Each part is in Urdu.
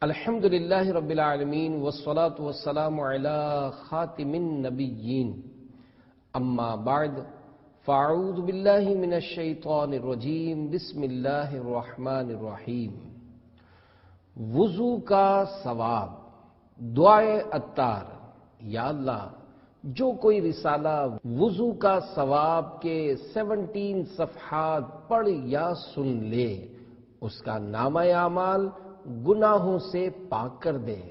الحمد للہ رب العالمین والصلاة والسلام علی خاتم النبیین اما بعد فاعوذ باللہ من الشیطان الرجیم بسم اللہ الرحمن الرحیم۔ وضو کا ثواب، دعائے عطار۔ یا اللہ، جو کوئی رسالہ وضو کا ثواب کے 17 صفحات پڑھ یا سن لے، اس کا نامہ اعمال گناہوں سے پاک کر دے۔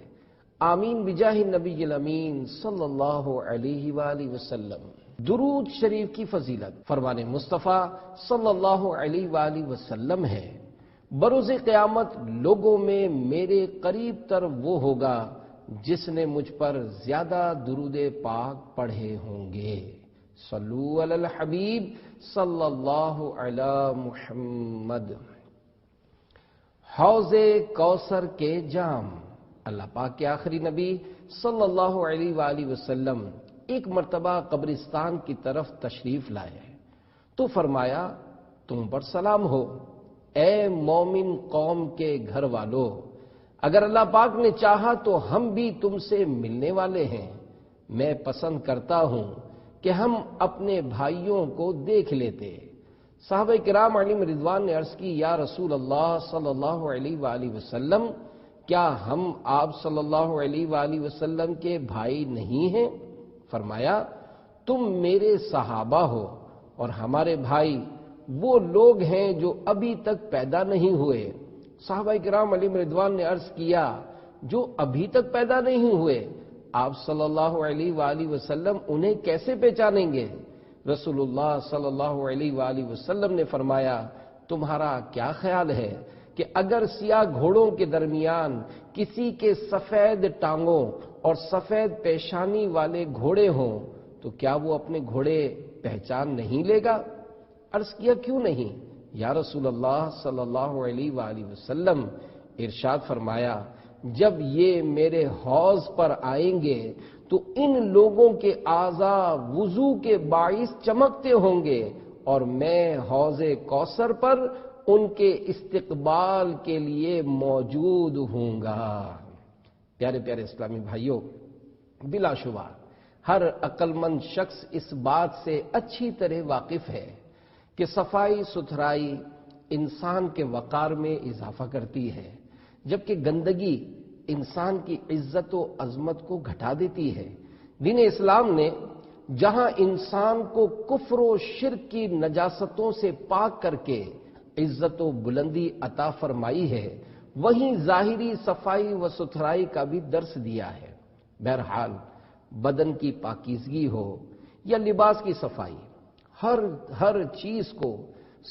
آمین بجاہ النبی الامین صلی اللہ علیہ وآلہ وسلم۔ درود شریف کی فضیلت فرمان مصطفیٰ صلی اللہ علیہ وآلہ وسلم ہے، بروز قیامت لوگوں میں میرے قریب تر وہ ہوگا جس نے مجھ پر زیادہ درود پاک پڑھے ہوں گے۔ صلو علی الحبیب صلی اللہ علی محمد۔ حوض کوثر کے جام۔ اللہ پاک کے آخری نبی صلی اللہ علیہ وآلہ وسلم ایک مرتبہ قبرستان کی طرف تشریف لائے تو فرمایا، تم پر سلام ہو اے مومن قوم کے گھر والو، اگر اللہ پاک نے چاہا تو ہم بھی تم سے ملنے والے ہیں۔ میں پسند کرتا ہوں کہ ہم اپنے بھائیوں کو دیکھ لیتے۔ صحابہ کرام علیہم رضوان نے عرض کی، یا رسول اللہ صلی اللہ علیہ وآلہ وسلم، کیا ہم آپ صلی اللہ علیہ وآلہ وسلم کے بھائی نہیں ہیں؟ فرمایا، تم میرے صحابہ ہو اور ہمارے بھائی وہ لوگ ہیں جو ابھی تک پیدا نہیں ہوئے۔ صحابہ کرام علیہم رضوان نے عرض کیا، جو ابھی تک پیدا نہیں ہوئے، آپ صلی اللہ علیہ وآلہ وسلم انہیں کیسے پہچانیں گے؟ رسول اللہ صلی اللہ علیہ وآلہ وسلم نے فرمایا، تمہارا کیا خیال ہے کہ اگر سیاہ گھوڑوں کے درمیان کسی کے سفید ٹانگوں اور سفید پیشانی والے گھوڑے ہوں تو کیا وہ اپنے گھوڑے پہچان نہیں لے گا؟ عرض کیا، کیوں نہیں یا رسول اللہ صلی اللہ علیہ وآلہ وسلم؟ ارشاد فرمایا، جب یہ میرے حوض پر آئیں گے تو ان لوگوں کے اعضاء وضو کے باعث چمکتے ہوں گے اور میں حوض کوثر پر ان کے استقبال کے لیے موجود ہوں گا۔ پیارے پیارے اسلامی بھائیوں، بلا شبہ ہر عقل مند شخص اس بات سے اچھی طرح واقف ہے کہ صفائی ستھرائی انسان کے وقار میں اضافہ کرتی ہے، جبکہ گندگی انسان کی عزت و عظمت کو گھٹا دیتی ہے۔ دین اسلام نے جہاں انسان کو کفر و شرک کی نجاستوں سے پاک کر کے عزت و بلندی عطا فرمائی ہے، وہیں ظاہری صفائی و ستھرائی کا بھی درس دیا ہے۔ بہرحال بدن کی پاکیزگی ہو یا لباس کی صفائی، ہر چیز کو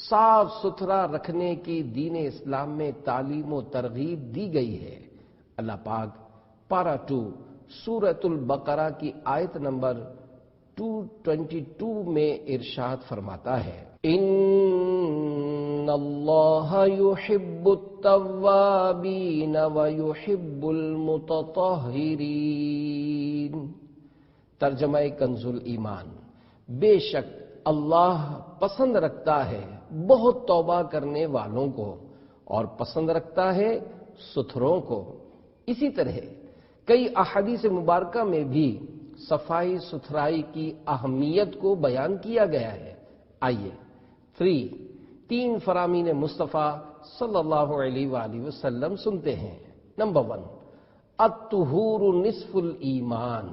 صاف ستھرا رکھنے کی دین اسلام میں تعلیم و ترغیب دی گئی ہے۔ اللہ پاک پارہ 2 سورۃ البقرہ کی آیت نمبر 222 میں ارشاد فرماتا ہے، ان اللہ یحب التوابین ویحب المتطہرین۔ ترجمہ کنز الایمان، بے شک اللہ پسند رکھتا ہے بہت توبہ کرنے والوں کو اور پسند رکھتا ہے ستھروں کو۔ اسی طرح کئی احادیث مبارکہ میں بھی صفائی ستھرائی کی اہمیت کو بیان کیا گیا ہے۔ آئیے 3 فرامین مصطفیٰ صلی اللہ علیہ وآلہ وسلم سنتے ہیں۔ نمبر 1، الطہور نصف الایمان،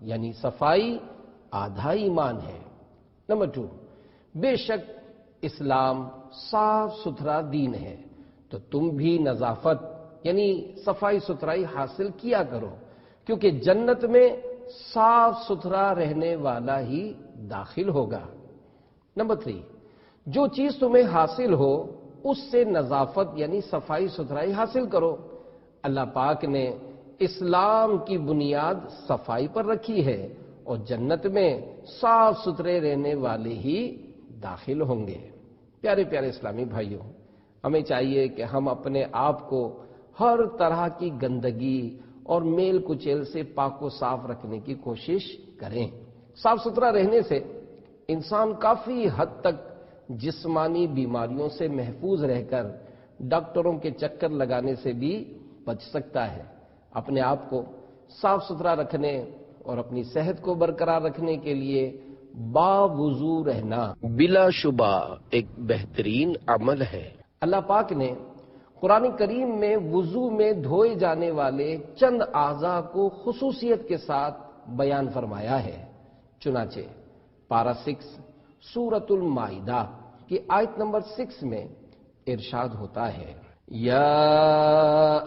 یعنی صفائی آدھا ایمان ہے۔ نمبر 2، بے شک اسلام صاف ستھرا دین ہے تو تم بھی نظافت یعنی صفائی ستھرائی حاصل کیا کرو، کیونکہ جنت میں صاف ستھرا رہنے والا ہی داخل ہوگا۔ نمبر 3، جو چیز تمہیں حاصل ہو اس سے نظافت یعنی صفائی ستھرائی حاصل کرو۔ اللہ پاک نے اسلام کی بنیاد صفائی پر رکھی ہے اور جنت میں صاف ستھرے رہنے والے ہی داخل ہوں گے۔ پیارے پیارے اسلامی بھائیوں، ہمیں چاہیے کہ ہم اپنے آپ کو ہر طرح کی گندگی اور میل کچیل سے پاک و صاف رکھنے کی کوشش کریں۔ صاف ستھرا رہنے سے انسان کافی حد تک جسمانی بیماریوں سے محفوظ رہ کر ڈاکٹروں کے چکر لگانے سے بھی بچ سکتا ہے۔ اپنے آپ کو صاف ستھرا رکھنے اور اپنی صحت کو برقرار رکھنے کے لیے باوضو رہنا بلا شبہ ایک بہترین عمل ہے۔ اللہ پاک نے قرآن کریم میں وضو میں دھوئے جانے والے چند اعضاء کو خصوصیت کے ساتھ بیان فرمایا ہے۔ چنانچہ پارہ 6 سورۃ المائدہ کی آیت نمبر 6 میں ارشاد ہوتا ہے، یا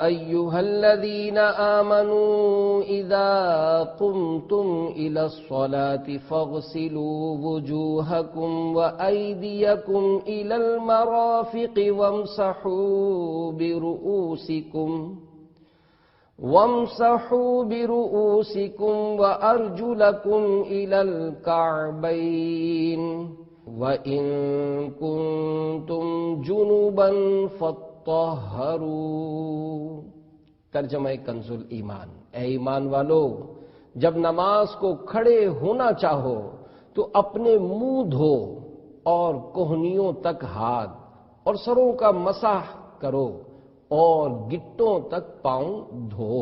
ایھا الذین آمنوا اذا قمتم الی الصلاۃ فاغسلوا وجوہکم وایدیکم الی المرافق وامسحوا برؤوسکم وارجلکم الی الکعبین وَإِن كُنتُمْ جُنُبًا فَاطَّهَّرُوا۔ ترجمہ کنز الایمان، اے ایمان والو، جب نماز کو کھڑے ہونا چاہو تو اپنے منہ دھو اور کوہنیوں تک ہاتھ اور سروں کا مسح کرو اور گٹوں تک پاؤں دھو۔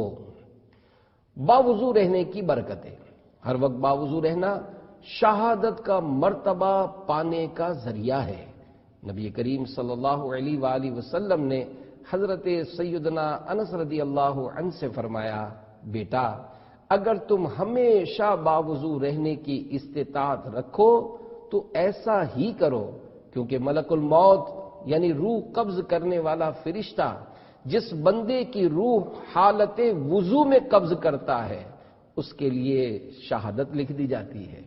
باوضو رہنے کی برکتیں۔ ہر وقت باوضو رہنا شہادت کا مرتبہ پانے کا ذریعہ ہے۔ نبی کریم صلی اللہ علیہ وآلہ وسلم نے حضرت سیدنا انس رضی اللہ عنہ سے فرمایا، بیٹا اگر تم ہمیشہ باوضو رہنے کی استطاعت رکھو تو ایسا ہی کرو، کیونکہ ملک الموت یعنی روح قبض کرنے والا فرشتہ جس بندے کی روح حالت وضو میں قبض کرتا ہے اس کے لیے شہادت لکھ دی جاتی ہے۔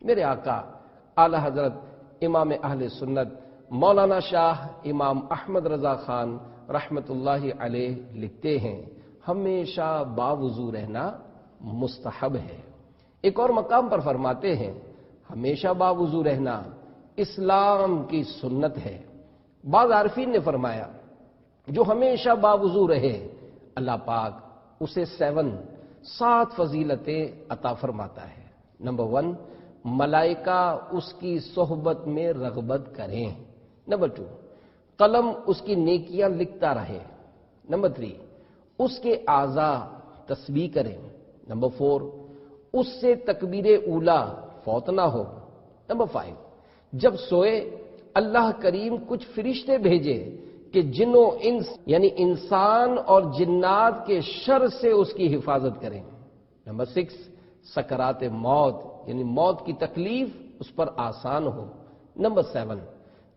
میرے آقا اعلی حضرت امام اہل سنت مولانا شاہ امام احمد رضا خان رحمت اللہ علیہ لکھتے ہیں، ہمیشہ باوضو رہنا مستحب ہے۔ ایک اور مقام پر فرماتے ہیں، ہمیشہ باوضو رہنا اسلام کی سنت ہے۔ بعض عارفین نے فرمایا، جو ہمیشہ باوضو رہے اللہ پاک اسے 7 فضیلتیں عطا فرماتا ہے۔ نمبر 1، ملائکہ اس کی صحبت میں رغبت کریں۔ نمبر 2، قلم اس کی نیکیاں لکھتا رہے۔ نمبر 3، اس کے اعضاء تسبیح کریں۔ نمبر 4، اس سے تکبیر اولا فوت نہ ہو۔ نمبر 5، جب سوئے اللہ کریم کچھ فرشتے بھیجے کہ جن و انس یعنی انسان اور جنات کے شر سے اس کی حفاظت کریں۔ نمبر 6، سکرات موت یعنی موت کی تکلیف اس پر آسان ہو۔ نمبر 7،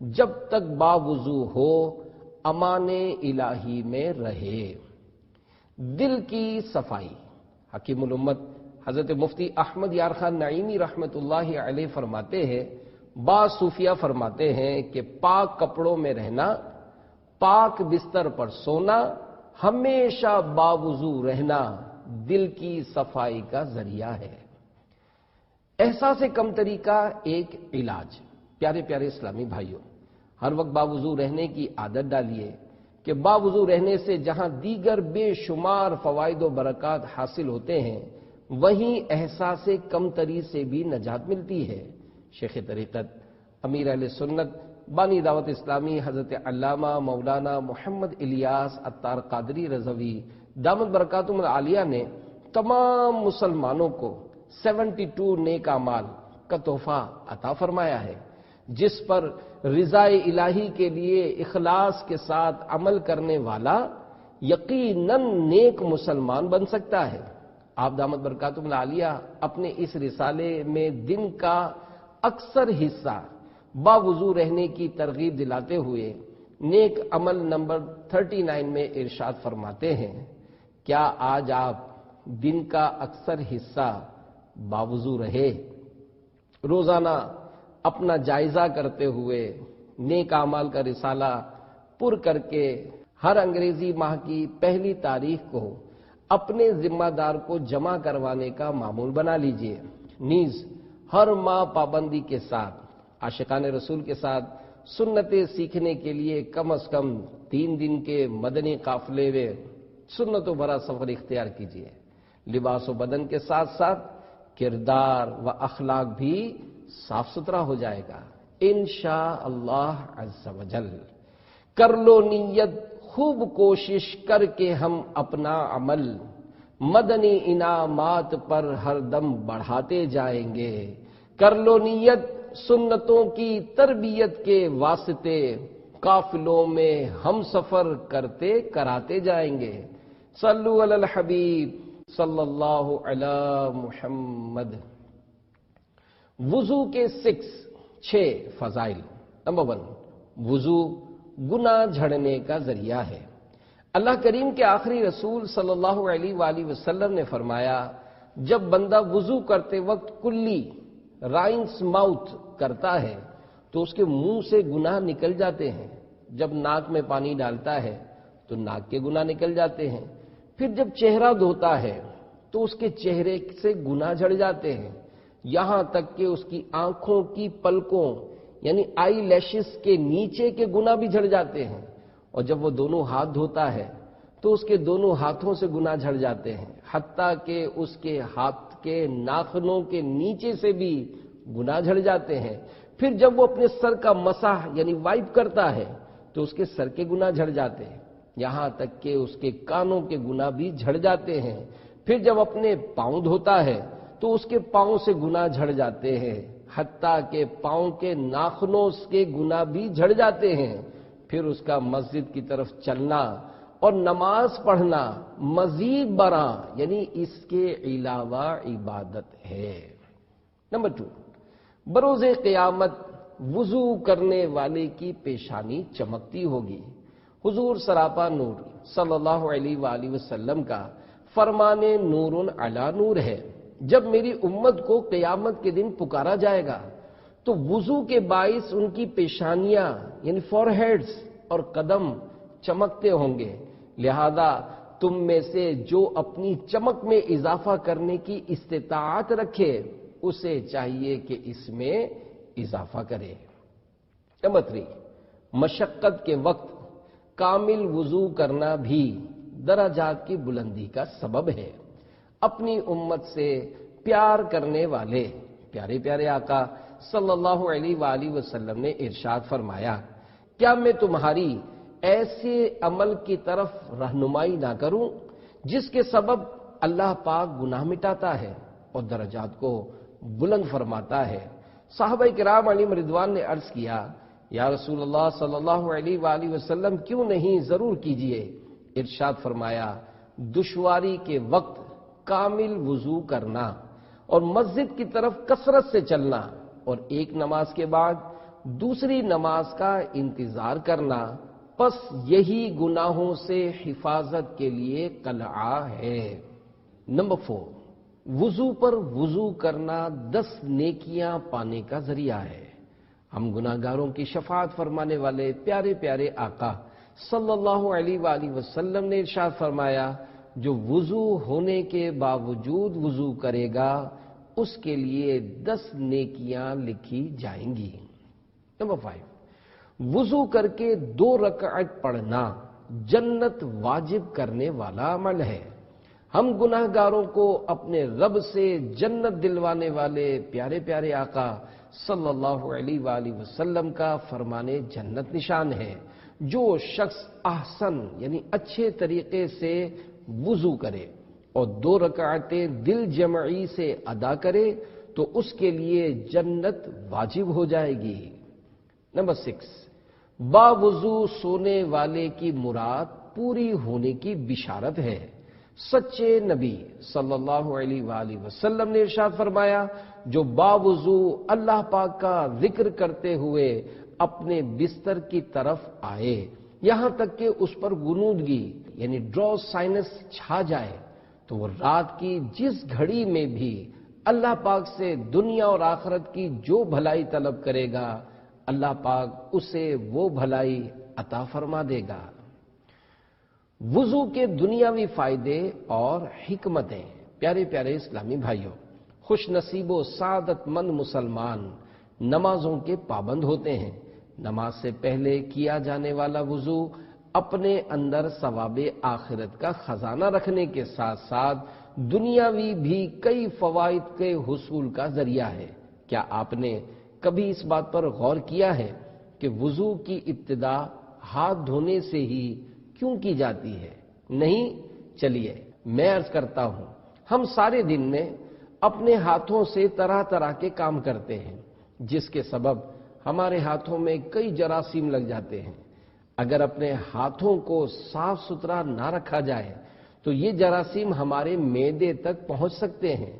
جب تک باوضو ہو امان الہی میں رہے۔ دل کی صفائی۔ حکیم الامت حضرت مفتی احمد یار خان نعیمی رحمت اللہ علیہ فرماتے ہیں، بعض صوفیہ فرماتے ہیں کہ پاک کپڑوں میں رہنا، پاک بستر پر سونا، ہمیشہ باوضو رہنا دل کی صفائی کا ذریعہ ہے۔ احساس کمتری کا ایک علاج۔ پیارے پیارے اسلامی بھائیوں، ہر وقت باوضو رہنے کی عادت ڈالیے کہ باوضو رہنے سے جہاں دیگر بے شمار فوائد و برکات حاصل ہوتے ہیں وہیں احساس کمتری سے بھی نجات ملتی ہے۔ شیخ طریقت امیر اہل سنت بانی دعوت اسلامی حضرت علامہ مولانا محمد الیاس عطار قادری رضوی دامت برکاتہم العالیہ نے تمام مسلمانوں کو 72 نیک اعمال کا تحفہ عطا فرمایا ہے، جس پر رضا الہی کے لیے اخلاص کے ساتھ عمل کرنے والا یقیناً نیک مسلمان بن سکتا ہے۔ آپ دامت برکاتہم العالیہ اپنے اس رسالے میں دن کا اکثر حصہ باوضو رہنے کی ترغیب دلاتے ہوئے نیک عمل نمبر 39 میں ارشاد فرماتے ہیں، کیا آج آپ دن کا اکثر حصہ باوضو رہے؟ روزانہ اپنا جائزہ کرتے ہوئے نیک اعمال کا رسالہ پر کر کے ہر انگریزی ماہ کی پہلی تاریخ کو اپنے ذمہ دار کو جمع کروانے کا معمول بنا لیجئے۔ نیز ہر ماہ پابندی کے ساتھ عاشقان رسول کے ساتھ سنتیں سیکھنے کے لیے کم از کم 3 دن کے مدنی قافلے میں سنتوں بھرا سفر اختیار کیجیے۔ لباس و بدن کے ساتھ ساتھ کردار و اخلاق بھی صاف ستھرا ہو جائے گا انشاءاللہ عز و جل۔ کر لو نیت خوب کوشش کر کے ہم اپنا عمل مدنی انعامات پر ہر دم بڑھاتے جائیں گے۔ کر لو نیت سنتوں کی تربیت کے واسطے، قافلوں میں ہم سفر کرتے کراتے جائیں گے۔ صلو علی الحبیب صلی اللہ علی محمد۔ وضو کے 6 فضائل۔ نمبر 1، وضو گناہ جھڑنے کا ذریعہ ہے۔ اللہ کریم کے آخری رسول صلی اللہ علیہ وآلہ وسلم نے فرمایا، جب بندہ وضو کرتے وقت کلی رائنس ماؤتھ کرتا ہے تو اس کے منہ سے گناہ نکل جاتے ہیں۔ جب ناک میں پانی ڈالتا ہے تو ناک کے گناہ نکل جاتے ہیں۔ پھر جب چہرہ دھوتا ہے تو اس کے چہرے سے گناہ جھڑ جاتے ہیں، یہاں تک کہ اس کی آنکھوں کی پلکوں یعنی آئی لیشز کے نیچے کے گناہ بھی جھڑ جاتے ہیں۔ اور جب وہ دونوں ہاتھ دھوتا ہے تو اس کے دونوں ہاتھوں سے گناہ جھڑ جاتے ہیں، حتیٰ کہ اس کے ہاتھ کے ناخنوں کے نیچے سے بھی گناہ جھڑ جاتے ہیں۔ پھر جب وہ اپنے سر کا مسح یعنی وائپ کرتا ہے تو اس کے سر کے گناہ جھڑ جاتے ہیں، یہاں تک کہ اس کے کانوں کے گناہ بھی جھڑ جاتے ہیں۔ پھر جب اپنے پاؤں دھوتا ہے تو اس کے پاؤں سے گناہ جھڑ جاتے ہیں، حتیٰ کہ پاؤں کے ناخنوں کے گناہ بھی جھڑ جاتے ہیں۔ پھر اس کا مسجد کی طرف چلنا اور نماز پڑھنا مزید برآں یعنی اس کے علاوہ عبادت ہے۔ نمبر 2، بروز قیامت وضو کرنے والے کی پیشانی چمکتی ہوگی۔ حضور سراپا نور صلی اللہ علیہ وآلہ وسلم کا فرمان نور علی نور ہے۔ جب میری امت کو قیامت کے دن پکارا جائے گا تو وضو کے باعث ان کی پیشانیاں یعنی فور ہیڈز اور قدم چمکتے ہوں گے، لہذا تم میں سے جو اپنی چمک میں اضافہ کرنے کی استطاعت رکھے اسے چاہیے کہ اس میں اضافہ کرے۔ نمبر 3، مشقت کے وقت کامل وضو کرنا بھی درجات کی بلندی کا سبب ہے۔ اپنی امت سے پیار کرنے والے پیارے پیارے آقا صلی اللہ علیہ وآلہ وسلم نے ارشاد فرمایا، کیا میں تمہاری ایسے عمل کی طرف رہنمائی نہ کروں جس کے سبب اللہ پاک گناہ مٹاتا ہے اور درجات کو بلند فرماتا ہے؟ صحابہ کرام علیہم رضوان نے عرض کیا، یا رسول اللہ صلی اللہ علیہ وآلہ وسلم کیوں نہیں، ضرور کیجئے۔ ارشاد فرمایا، دشواری کے وقت کامل وضو کرنا اور مسجد کی طرف کثرت سے چلنا اور ایک نماز کے بعد دوسری نماز کا انتظار کرنا، پس یہی گناہوں سے حفاظت کے لیے قلعہ ہے۔ نمبر 4، وضو پر وضو کرنا 10 نیکیاں پانے کا ذریعہ ہے۔ ہم گناہگاروں کی شفاعت فرمانے والے پیارے پیارے آقا صلی اللہ علیہ وآلہ وسلم نے ارشاد فرمایا، جو وضو ہونے کے باوجود وضو کرے گا اس کے لیے 10 نیکیاں لکھی جائیں گی۔ نمبر 5، وضو کر کے 2 رکعت پڑھنا جنت واجب کرنے والا عمل ہے۔ ہم گناہگاروں کو اپنے رب سے جنت دلوانے والے پیارے پیارے آقا صلی اللہ علیہ وآلہ وسلم کا فرمان جنت نشان ہے۔ جو شخص احسن یعنی اچھے طریقے سے وضو کرے اور 2 رکعتیں دل جمعی سے ادا کرے تو اس کے لیے جنت واجب ہو جائے گی۔ نمبر 6، باوضو سونے والے کی مراد پوری ہونے کی بشارت ہے۔ سچے نبی صلی اللہ علیہ وآلہ وسلم نے ارشاد فرمایا، جو باوضو اللہ پاک کا ذکر کرتے ہوئے اپنے بستر کی طرف آئے یہاں تک کہ اس پر غنودگی یعنی ڈرو سائنس چھا جائے تو وہ رات کی جس گھڑی میں بھی اللہ پاک سے دنیا اور آخرت کی جو بھلائی طلب کرے گا اللہ پاک اسے وہ بھلائی عطا فرما دے گا۔ وضو کے دنیاوی فائدے اور حکمتیں۔ پیارے پیارے اسلامی بھائیوں، خوش نصیب و سعادت مند مسلمان نمازوں کے پابند ہوتے ہیں۔ نماز سے پہلے کیا جانے والا وضو اپنے اندر ثواب آخرت کا خزانہ رکھنے کے ساتھ ساتھ دنیاوی بھی کئی فوائد کے حصول کا ذریعہ ہے۔ کیا آپ نے کبھی اس بات پر غور کیا ہے کہ وضو کی ابتدا ہاتھ دھونے سے ہی کیوں کی جاتی ہے؟ نہیں، چلیے میں عرض کرتا ہوں، ہم سارے دن میں اپنے ہاتھوں سے طرح طرح کے کام کرتے ہیں، جس کے سبب ہمارے ہاتھوں میں کئی جراثیم لگ جاتے ہیں۔ اگر اپنے ہاتھوں کو صاف ستھرا نہ رکھا جائے تو یہ جراثیم ہمارے معدے تک پہنچ سکتے ہیں۔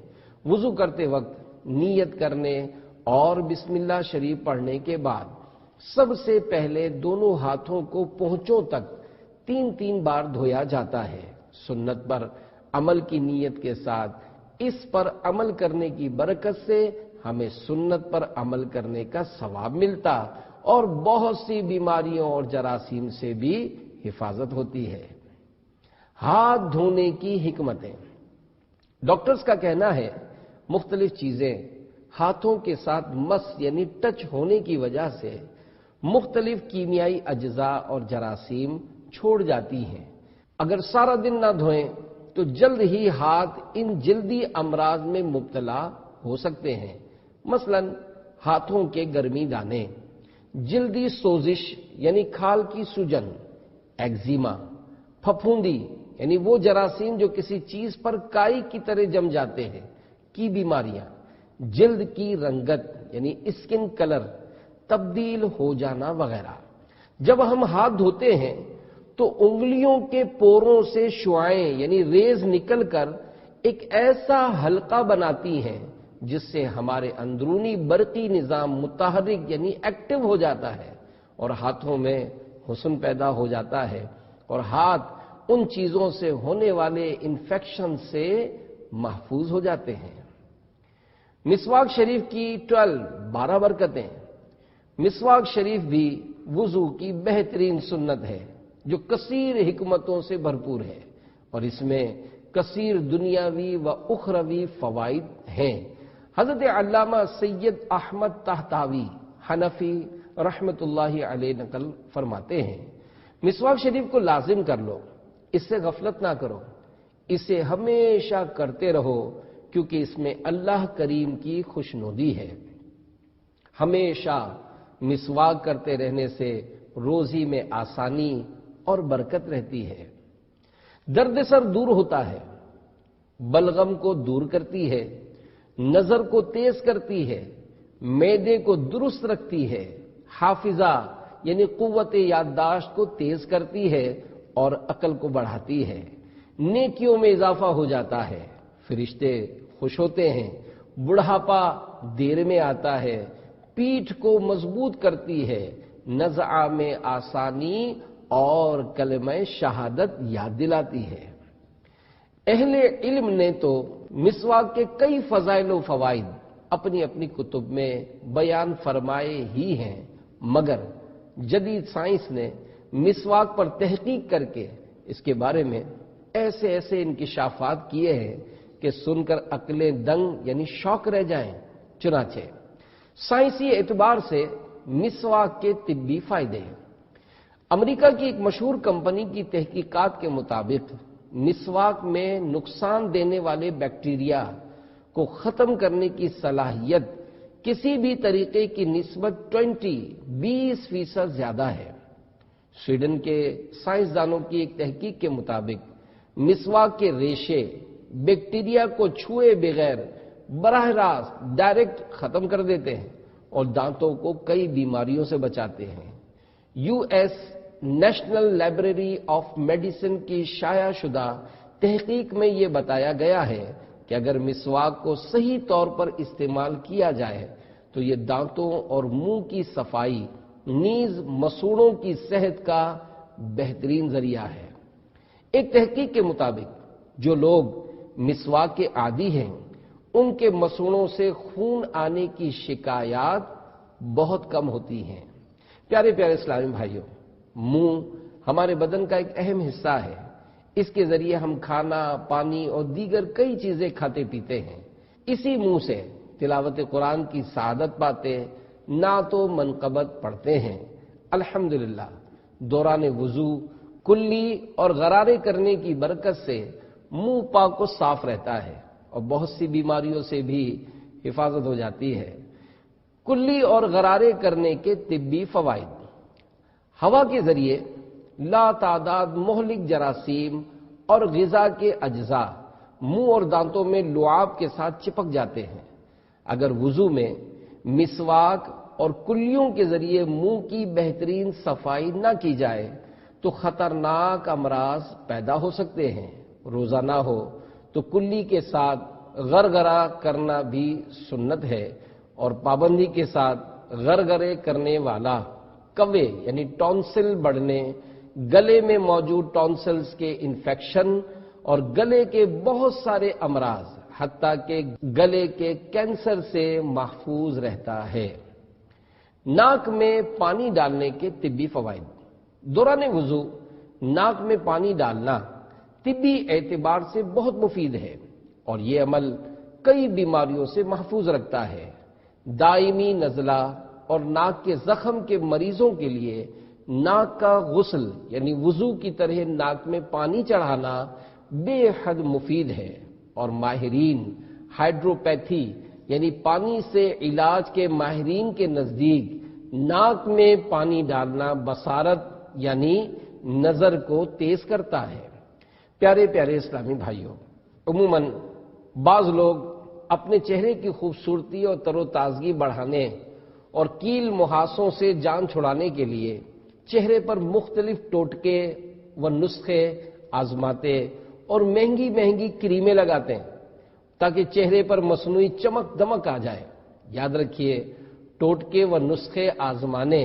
وضو کرتے وقت نیت کرنے اور بسم اللہ شریف پڑھنے کے بعد سب سے پہلے دونوں ہاتھوں کو پونچھوں تک 3 بار دھویا جاتا ہے۔ سنت پر عمل کی نیت کے ساتھ اس پر عمل کرنے کی برکت سے ہمیں سنت پر عمل کرنے کا ثواب ملتا اور بہت سی بیماریوں اور جراثیم سے بھی حفاظت ہوتی ہے۔ ہاتھ دھونے کی حکمتیں۔ ڈاکٹرز کا کہنا ہے مختلف چیزیں ہاتھوں کے ساتھ مس یعنی ٹچ ہونے کی وجہ سے مختلف کیمیائی اجزاء اور جراثیم چھوڑ جاتی ہیں۔ اگر سارا دن نہ دھوئیں تو جلد ہی ہاتھ ان جلدی امراض میں مبتلا ہو سکتے ہیں، مثلا ہاتھوں کے گرمی دانے، جلدی سوزش یعنی کھال کی سوجن، ایگزیما، پھپھوندی یعنی وہ جراثیم جو کسی چیز پر کائی کی طرح جم جاتے ہیں کی بیماریاں، جلد کی رنگت یعنی اسکن کلر تبدیل ہو جانا وغیرہ۔ جب ہم ہاتھ دھوتے ہیں تو انگلیوں کے پوروں سے شعاعیں یعنی ریز نکل کر ایک ایسا حلقہ بناتی ہیں جس سے ہمارے اندرونی برقی نظام متحرک یعنی ایکٹیو ہو جاتا ہے اور ہاتھوں میں حسن پیدا ہو جاتا ہے اور ہاتھ ان چیزوں سے ہونے والے انفیکشن سے محفوظ ہو جاتے ہیں۔ مسواک شریف کی 12 برکتیں۔ مسواک شریف بھی وضو کی بہترین سنت ہے جو کثیر حکمتوں سے بھرپور ہے اور اس میں کثیر دنیاوی و اخروی فوائد ہیں۔ حضرت علامہ سید احمد طہطاوی حنفی رحمت اللہ علیہ نقل فرماتے ہیں، مسواک شریف کو لازم کر لو، اس سے غفلت نہ کرو، اسے ہمیشہ کرتے رہو کیونکہ اس میں اللہ کریم کی خوشنودی ہے۔ ہمیشہ مسواک کرتے رہنے سے روزی میں آسانی اور برکت رہتی ہے، درد سر دور ہوتا ہے، بلغم کو دور کرتی ہے، نظر کو تیز کرتی ہے، معدے کو درست رکھتی ہے، حافظہ یعنی قوت یادداشت کو تیز کرتی ہے اور عقل کو بڑھاتی ہے، نیکیوں میں اضافہ ہو جاتا ہے، فرشتے خوش ہوتے ہیں، بڑھاپا دیر میں آتا ہے، پیٹھ کو مضبوط کرتی ہے، نزعہ میں آسانی اور کلمہ شہادت یاد دلاتی ہے۔ اہل علم نے تو مسواک کے کئی فضائل و فوائد اپنی اپنی کتب میں بیان فرمائے ہی ہیں، مگر جدید سائنس نے مسواک پر تحقیق کر کے اس کے بارے میں ایسے انکشافات کیے ہیں کہ سن کر عقلیں دنگ یعنی شوق رہ جائیں۔ چنانچہ سائنسی اعتبار سے مسواک کے طبی فائدے ہیں۔ امریکہ کی ایک مشہور کمپنی کی تحقیقات کے مطابق مسواک میں نقصان دینے والے بیکٹیریا کو ختم کرنے کی صلاحیت کسی بھی طریقے کی نسبت 20% زیادہ ہے۔ سویڈن کے سائنسدانوں کی ایک تحقیق کے مطابق مسواک کے ریشے بیکٹیریا کو چھوئے بغیر براہ راست ڈائریکٹ ختم کر دیتے ہیں اور دانتوں کو کئی بیماریوں سے بچاتے ہیں۔ US national library of medicine کی شائع شدہ تحقیق میں یہ بتایا گیا ہے کہ اگر مسواک کو صحیح طور پر استعمال کیا جائے تو یہ دانتوں اور منہ کی صفائی نیز مسوڑوں کی صحت کا بہترین ذریعہ ہے۔ ایک تحقیق کے مطابق جو لوگ مسواک کے عادی ہیں ان کے مسوڑوں سے خون آنے کی شکایات بہت کم ہوتی ہیں۔ پیارے پیارے اسلامی بھائیوں، منہ ہمارے بدن کا ایک اہم حصہ ہے۔ اس کے ذریعے ہم کھانا، پانی اور دیگر کئی چیزیں کھاتے پیتے ہیں۔ اسی منہ سے تلاوت قرآن کی سعادت پاتے، نعت و منقبت پڑھتے ہیں۔ الحمدللہ دوران وضو کلی اور غرارے کرنے کی برکت سے منہ پاک و صاف رہتا ہے اور بہت سی بیماریوں سے بھی حفاظت ہو جاتی ہے۔ کلی اور غرارے کرنے کے طبی فوائد۔ ہوا کے ذریعے لا تعداد مہلک جراثیم اور غذا کے اجزاء منہ اور دانتوں میں لعاب کے ساتھ چپک جاتے ہیں۔ اگر وضو میں مسواک اور کلیوں کے ذریعے منہ کی بہترین صفائی نہ کی جائے تو خطرناک امراض پیدا ہو سکتے ہیں۔ روزہ نہ ہو تو کلی کے ساتھ غرغرہ کرنا بھی سنت ہے، اور پابندی کے ساتھ غرغرے کرنے والا کوے یعنی ٹونسل بڑھنے، گلے میں موجود ٹونسلز کے انفیکشن اور گلے کے بہت سارے امراض حتیٰ کہ گلے کے کینسر سے محفوظ رہتا ہے۔ ناک میں پانی ڈالنے کے طبی فوائد۔ دوران وضو ناک میں پانی ڈالنا طبی اعتبار سے بہت مفید ہے، اور یہ عمل کئی بیماریوں سے محفوظ رکھتا ہے۔ دائمی نزلہ اور ناک کے زخم کے مریضوں کے لیے ناک کا غسل یعنی وضو کی طرح ناک میں پانی چڑھانا بے حد مفید ہے، اور ماہرین ہائیڈروپیتھی یعنی پانی سے علاج کے ماہرین کے نزدیک ناک میں پانی ڈالنا بصارت یعنی نظر کو تیز کرتا ہے۔ پیارے پیارے اسلامی بھائیوں، عموماً بعض لوگ اپنے چہرے کی خوبصورتی اور تر و تازگی بڑھانے اور کیل محاسوں سے جان چھڑانے کے لیے چہرے پر مختلف ٹوٹکے و نسخے آزماتے اور مہنگی مہنگی کریمیں لگاتے ہیں تاکہ چہرے پر مصنوعی چمک دمک آ جائے۔ یاد رکھیے، ٹوٹکے و نسخے آزمانے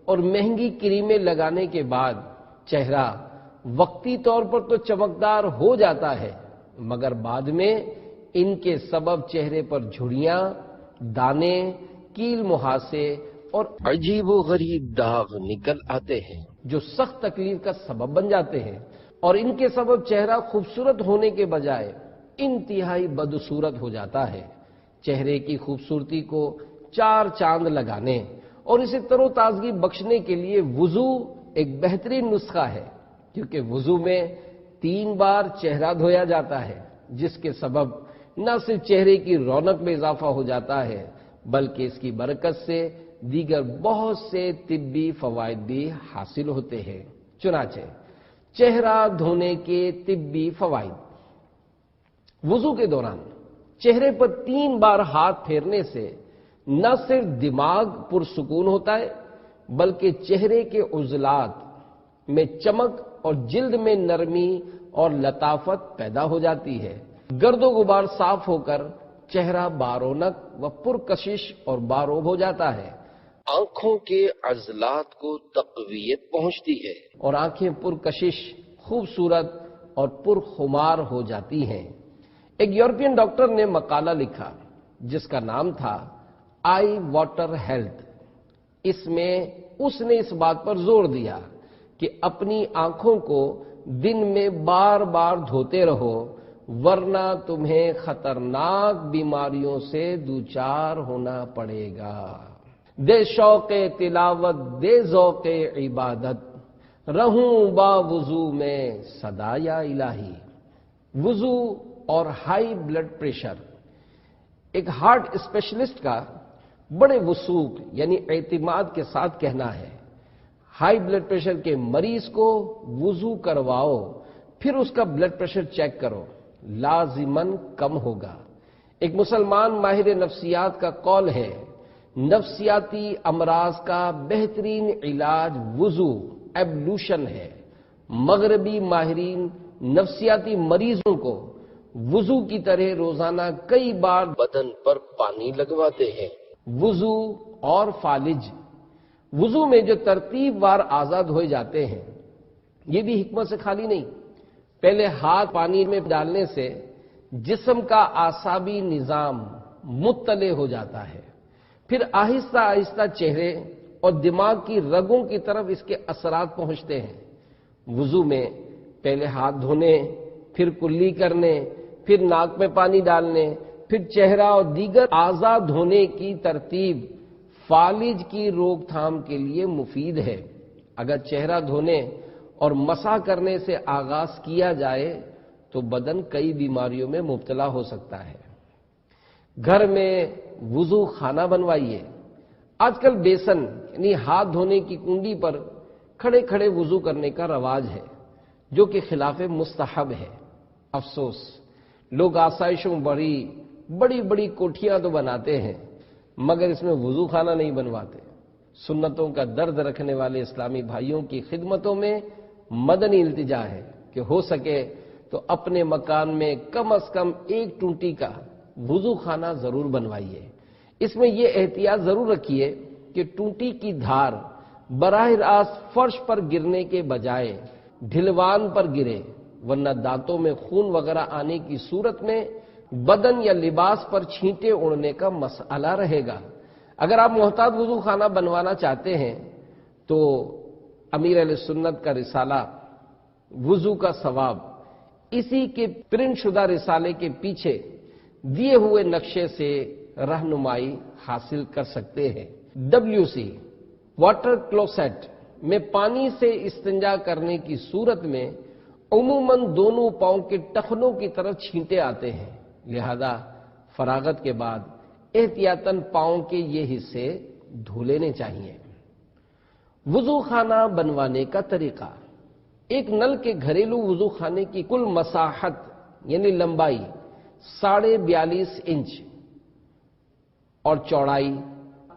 اور مہنگی کریمیں لگانے کے بعد چہرہ وقتی طور پر تو چمکدار ہو جاتا ہے، مگر بعد میں ان کے سبب چہرے پر جھریاں، دانے، کیل محاسے اور عجیب و غریب داغ نکل آتے ہیں جو سخت تکلیف کا سبب بن جاتے ہیں، اور ان کے سبب چہرہ خوبصورت ہونے کے بجائے انتہائی بدصورت ہو جاتا ہے۔ چہرے کی خوبصورتی کو چار چاند لگانے اور اسے تر و تازگی بخشنے کے لیے وضو ایک بہترین نسخہ ہے، کیونکہ وضو میں 3 بار چہرہ دھویا جاتا ہے، جس کے سبب نہ صرف چہرے کی رونق میں اضافہ ہو جاتا ہے بلکہ اس کی برکت سے دیگر بہت سے طبی فوائد بھی حاصل ہوتے ہیں۔ چنانچہ چہرہ دھونے کے طبی فوائد۔ وضو کے دوران چہرے پر 3 بار ہاتھ پھیرنے سے نہ صرف دماغ پرسکون ہوتا ہے بلکہ چہرے کے عضلات میں چمک اور جلد میں نرمی اور لطافت پیدا ہو جاتی ہے۔ گرد و غبار صاف ہو کر چہرہ بارونق و پرکشش اور باروب ہو جاتا ہے۔ آنکھوں کے عضلات کو تقویت پہنچتی ہے اور آنکھیں پرکشش، خوبصورت اور پرخمار ہو جاتی ہیں۔ ایک یورپین ڈاکٹر نے مقالہ لکھا جس کا نام تھا آئی واٹر ہیلتھ۔ اس میں اس نے اس بات پر زور دیا کہ اپنی آنکھوں کو دن میں بار بار دھوتے رہو، ورنہ تمہیں خطرناک بیماریوں سے دوچار ہونا پڑے گا۔ دے شوق تلاوت دے ذوق عبادت، رہوں با وضو میں صدا یا الہی۔ وضو اور ہائی بلڈ پریشر۔ ایک ہارٹ اسپیشلسٹ کا بڑے وثوق یعنی اعتماد کے ساتھ کہنا ہے، ہائی بلڈ پریشر کے مریض کو وضو کرواؤ، پھر اس کا بلڈ پریشر چیک کرو، لازماً کم ہوگا۔ ایک مسلمان ماہر نفسیات کا قول ہے، نفسیاتی امراض کا بہترین علاج وضو ایبلوشن ہے۔ مغربی ماہرین نفسیاتی مریضوں کو وضو کی طرح روزانہ کئی بار بدن پر پانی لگواتے ہیں۔ وضو اور فالج۔ وضو میں جو ترتیب وار اعضاء دھوئے جاتے ہیں یہ بھی حکمت سے خالی نہیں۔ پہلے ہاتھ پانی میں ڈالنے سے جسم کا اعصابی نظام مطلع ہو جاتا ہے، پھر آہستہ آہستہ چہرے اور دماغ کی رگوں کی طرف اس کے اثرات پہنچتے ہیں۔ وضو میں پہلے ہاتھ دھونے، پھر کلی کرنے، پھر ناک میں پانی ڈالنے، پھر چہرہ اور دیگر اعضاء دھونے کی ترتیب فالج کی روک تھام کے لیے مفید ہے۔ اگر چہرہ دھونے اور مسح کرنے سے آغاز کیا جائے تو بدن کئی بیماریوں میں مبتلا ہو سکتا ہے۔ گھر میں وضو خانہ بنوائیے۔ آج کل بیسن یعنی ہاتھ دھونے کی کنڈی پر کھڑے کھڑے وضو کرنے کا رواج ہے جو کہ خلاف مستحب ہے۔ افسوس، لوگ آسائشوں بڑی بڑی کوٹھیاں تو بناتے ہیں مگر اس میں وضو خانہ نہیں بنواتے۔ سنتوں کا درد رکھنے والے اسلامی بھائیوں کی خدمتوں میں مدنی التجا ہے کہ ہو سکے تو اپنے مکان میں کم از کم ایک ٹونٹی کا وضو خانہ ضرور بنوائیے۔ اس میں یہ احتیاط ضرور رکھیے کہ ٹونٹی کی دھار براہ راست فرش پر گرنے کے بجائے ڈھلوان پر گرے، ورنہ دانتوں میں خون وغیرہ آنے کی صورت میں بدن یا لباس پر چھینٹے اڑنے کا مسئلہ رہے گا۔ اگر آپ محتاط وضو خانہ بنوانا چاہتے ہیں تو امیر اہل سنت کا رسالہ وضو کا ثواب اسی کے پرنٹ شدہ رسالے کے پیچھے دیے ہوئے نقشے سے رہنمائی حاصل کر سکتے ہیں۔ WC واٹر کلوسیٹ میں پانی سے استنجا کرنے کی صورت میں عموماً دونوں پاؤں کے ٹخنوں کی طرف چھینٹے آتے ہیں، لہذا فراغت کے بعد احتیاطاً پاؤں کے یہ حصے دھو لینے چاہیے۔ وضو خانہ بنوانے کا طریقہ: ایک نل کے گھریلو وضو خانے کی کل مساحت یعنی لمبائی 42.5 انچ اور چوڑائی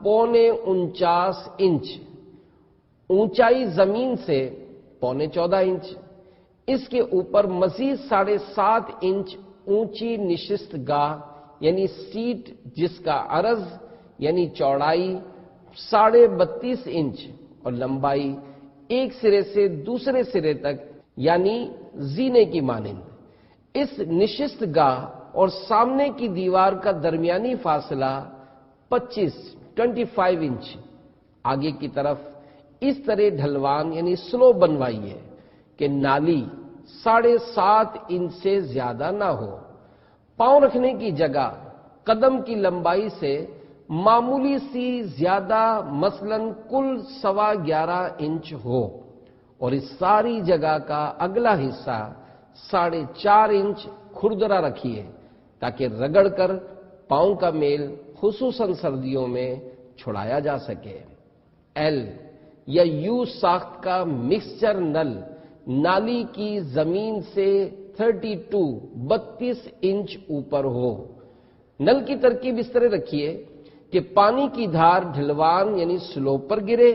49.25 انچ، اونچائی زمین سے 14.25 انچ، اس کے اوپر مزید 7.5 انچ اونچی نشست گاہ یعنی سیٹ جس کا عرض یعنی چوڑائی 32.5 انچ اور لمبائی ایک سرے سے دوسرے سرے تک یعنی زینے کی مانند۔ اس نشست گاہ اور سامنے کی دیوار کا درمیانی فاصلہ 25 انچ آگے کی طرف اس طرح ڈھلوان یعنی سلو بنوائیے کہ نالی 7.5 انچ سے زیادہ نہ ہو۔ پاؤں رکھنے کی جگہ قدم کی لمبائی سے معمولی سی زیادہ مثلاً کل 11.25 انچ ہو اور اس ساری جگہ کا اگلا حصہ 4.5 انچ کھردرا رکھیے تاکہ رگڑ کر پاؤں کا میل خصوصاً سردیوں میں چھڑایا جا سکے۔ ایل یا یو ساخت کا مکسچر نل نالی کی زمین سے 32 انچ اوپر ہو۔ نل کی ترکیب اس طرح رکھیے کہ پانی کی دھار ڈھلوان یعنی سلوپ پر گرے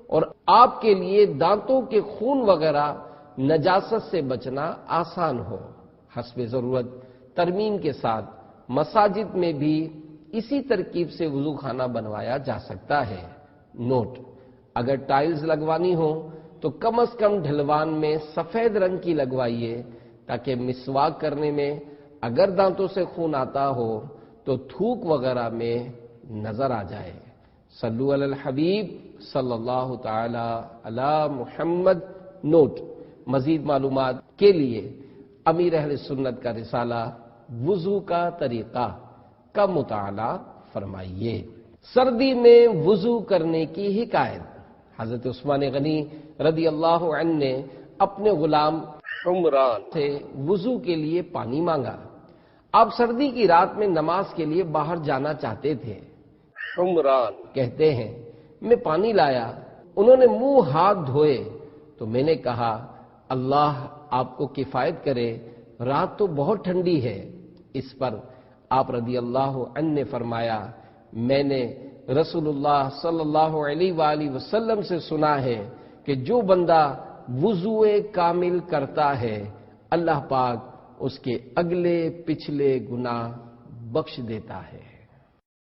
اور آپ کے لیے دانتوں کے خون وغیرہ نجاست سے بچنا آسان ہو۔ حسب ضرورت ترمیم کے ساتھ مساجد میں بھی اسی ترکیب سے وضو خانہ بنوایا جا سکتا ہے۔ نوٹ: اگر ٹائلز لگوانی ہو تو کم از کم ڈھلوان میں سفید رنگ کی لگوائیے تاکہ مسواک کرنے میں اگر دانتوں سے خون آتا ہو تو تھوک وغیرہ میں نظر آ جائے۔ صلو علی الحبیب صلی اللہ تعالی علی محمد۔ نوٹ: مزید معلومات کے لیے امیر اہل سنت کا رسالہ وضو کا طریقہ کا مطالعہ فرمائیے۔ سردی میں وضو کرنے کی حکایت: حضرت عثمان غنی رضی اللہ عنہ نے اپنے غلام عمران سے وضو کے لیے پانی مانگا۔ آپ سردی کی رات میں نماز کے لیے باہر جانا چاہتے تھے۔ عمران کہتے ہیں میں پانی لایا، انہوں نے منہ ہاتھ دھوئے تو میں نے کہا اللہ آپ کو کفایت کرے، رات تو بہت ٹھنڈی ہے۔ اس پر آپ رضی اللہ عنہ نے فرمایا میں نے رسول اللہ صلی اللہ علیہ وآلہ وسلم سے سنا ہے کہ جو بندہ وضو کامل کرتا ہے اللہ پاک اس کے اگلے پچھلے گناہ بخش دیتا ہے۔